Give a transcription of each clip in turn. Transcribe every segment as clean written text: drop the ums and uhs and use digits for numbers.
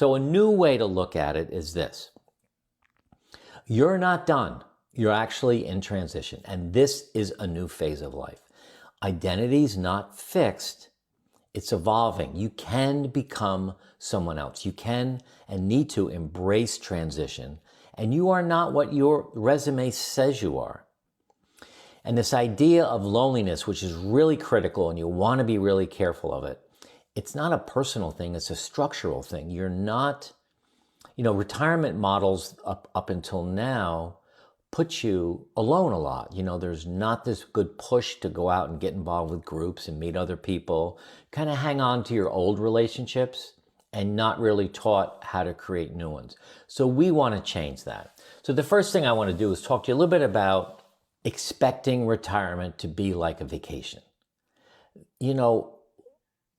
So a new way to look at it is this. You're not done. You're actually in transition. And this is a new phase of life. Identity's not fixed. It's evolving. You can become someone else. You can and need to embrace transition. And you are not what your resume says you are. And this idea of loneliness, which is really critical and you want to be really careful of it, it's not a personal thing, it's a structural thing. You're not, retirement models up until now put you alone a lot. There's not this good push to go out and get involved with groups and meet other people, kind of hang on to your old relationships and not really taught how to create new ones. So we want to change that. So the first thing I want to do is talk to you a little bit about expecting retirement to be like a vacation.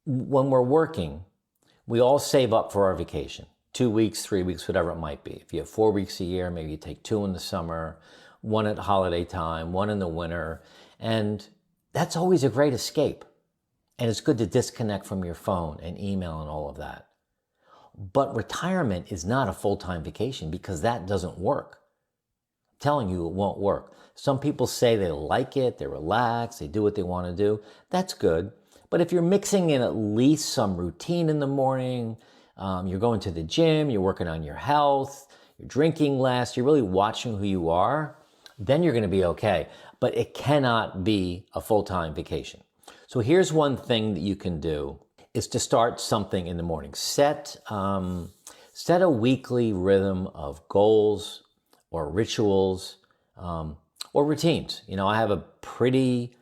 When we're working, we all save up for our vacation. 2 weeks, 3 weeks, whatever it might be. If you have 4 weeks a year, maybe you take 2 in the summer, 1 at holiday time, 1 in the winter. And that's always a great escape. And it's good to disconnect from your phone and email and all of that. But retirement is not a full-time vacation because that doesn't work. I'm telling you, it won't work. Some people say they like it, they relax, they do what they want to do. That's good. But if you're mixing in at least some routine in the morning, you're going to the gym, you're working on your health, you're drinking less, you're really watching who you are, then you're going to be okay. But it cannot be a full-time vacation. So here's one thing that you can do is to start something in the morning. Set a weekly rhythm of goals or rituals or routines. I have a pretty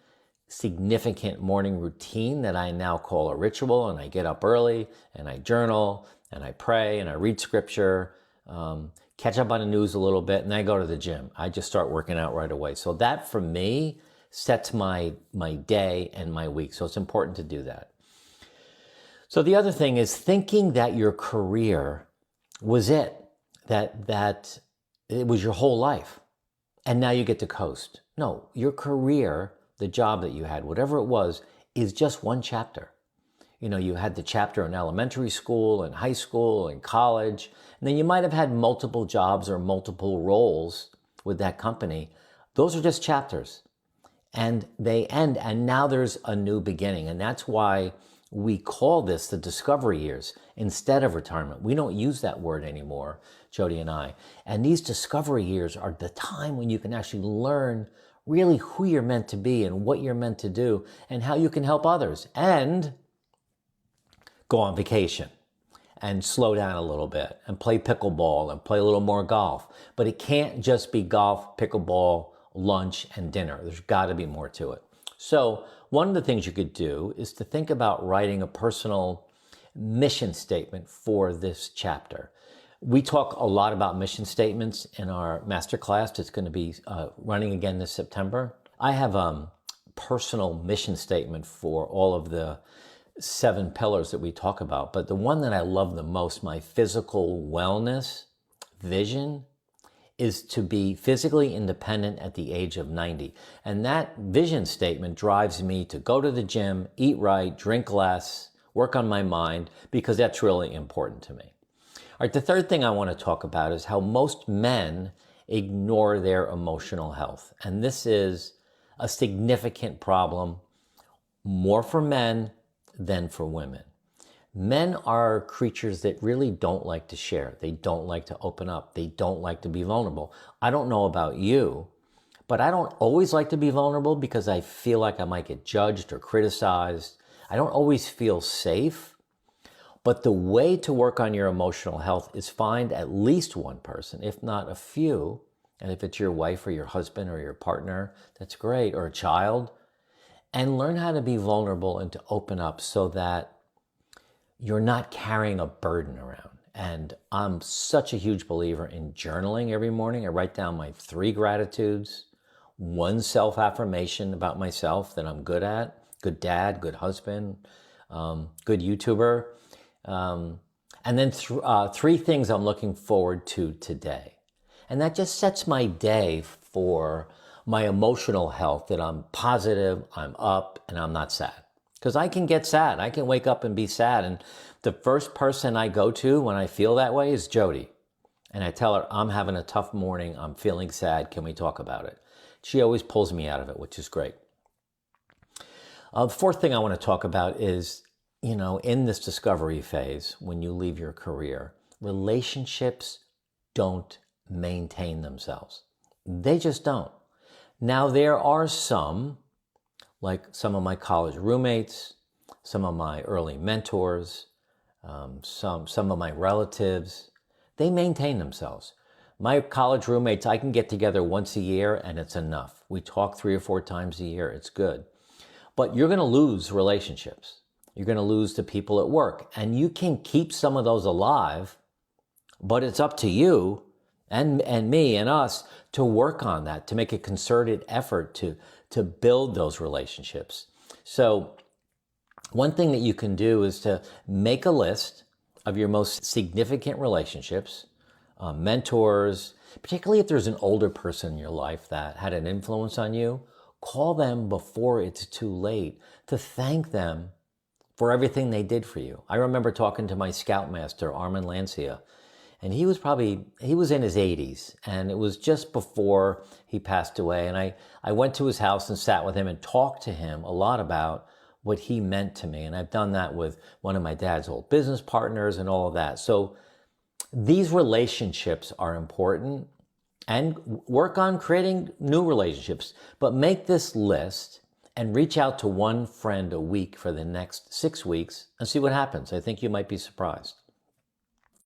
significant morning routine that I now call a ritual, and I get up early and I journal and I pray and I read scripture, catch up on the news a little bit, and I go to the gym. I just start working out right away. So that for me sets my day and my week. So it's important to do that. So the other thing is thinking that your career was it, that it was your whole life and now you get to coast. No, your career, the job that you had, whatever it was, is just one chapter. You had the chapter in elementary school and high school and college, and then you might have had multiple jobs or multiple roles with that company. Those are just chapters and they end, and now there's a new beginning. And that's why we call this the discovery years instead of retirement. We don't use that word anymore, Jody and I. And these discovery years are the time when you can actually learn really who you're meant to be and what you're meant to do and how you can help others and go on vacation and slow down a little bit and play pickleball and play a little more golf. But it can't just be golf, pickleball, lunch, and dinner. There's got to be more to it. So one of the things you could do is to think about writing a personal mission statement for this chapter. We talk a lot about mission statements in our masterclass that's going to be running again this September. I have a personal mission statement for all of the 7 pillars that we talk about, but the one that I love the most, my physical wellness vision, is to be physically independent at the age of 90. And that vision statement drives me to go to the gym, eat right, drink less, work on my mind, because that's really important to me. All right, the third thing I want to talk about is how most men ignore their emotional health. And this is a significant problem, more for men than for women. Men are creatures that really don't like to share. They don't like to open up. They don't like to be vulnerable. I don't know about you, but I don't always like to be vulnerable because I feel like I might get judged or criticized. I don't always feel safe. But the way to work on your emotional health is find at least one person, if not a few. And if it's your wife or your husband or your partner, that's great, or a child. And learn how to be vulnerable and to open up so that you're not carrying a burden around. And I'm such a huge believer in journaling every morning. I write down my 3 gratitudes, 1 self-affirmation about myself that I'm good at, good dad, good husband, good YouTuber, and then 3 things I'm looking forward to today. And that just sets my day for my emotional health, that I'm positive, I'm up, and I'm not sad. Because I can get sad. I can wake up and be sad. And the first person I go to when I feel that way is Jody. And I tell her, I'm having a tough morning. I'm feeling sad. Can we talk about it? She always pulls me out of it, which is great. The fourth thing I want to talk about is, in this discovery phase, when you leave your career, relationships don't maintain themselves. They just don't. Now, there are some, like some of my college roommates, some of my early mentors, some of my relatives, they maintain themselves. My college roommates, I can get together once a year and it's enough. We talk 3 or 4 times a year. It's good. But you're going to lose relationships. You're going to lose the people at work. And you can keep some of those alive, but it's up to you and me and us to work on that, to make a concerted effort to build those relationships. So one thing that you can do is to make a list of your most significant relationships, mentors, particularly if there's an older person in your life that had an influence on you. Call them before it's too late to thank them for everything they did for you. I remember talking to my scoutmaster, Armin Lancia, and he was in his 80s, and it was just before he passed away. And I went to his house and sat with him and talked to him a lot about what he meant to me. And I've done that with one of my dad's old business partners and all of that. So these relationships are important, and work on creating new relationships. But make this list and reach out to one friend a week for the next 6 weeks and see what happens. I think you might be surprised.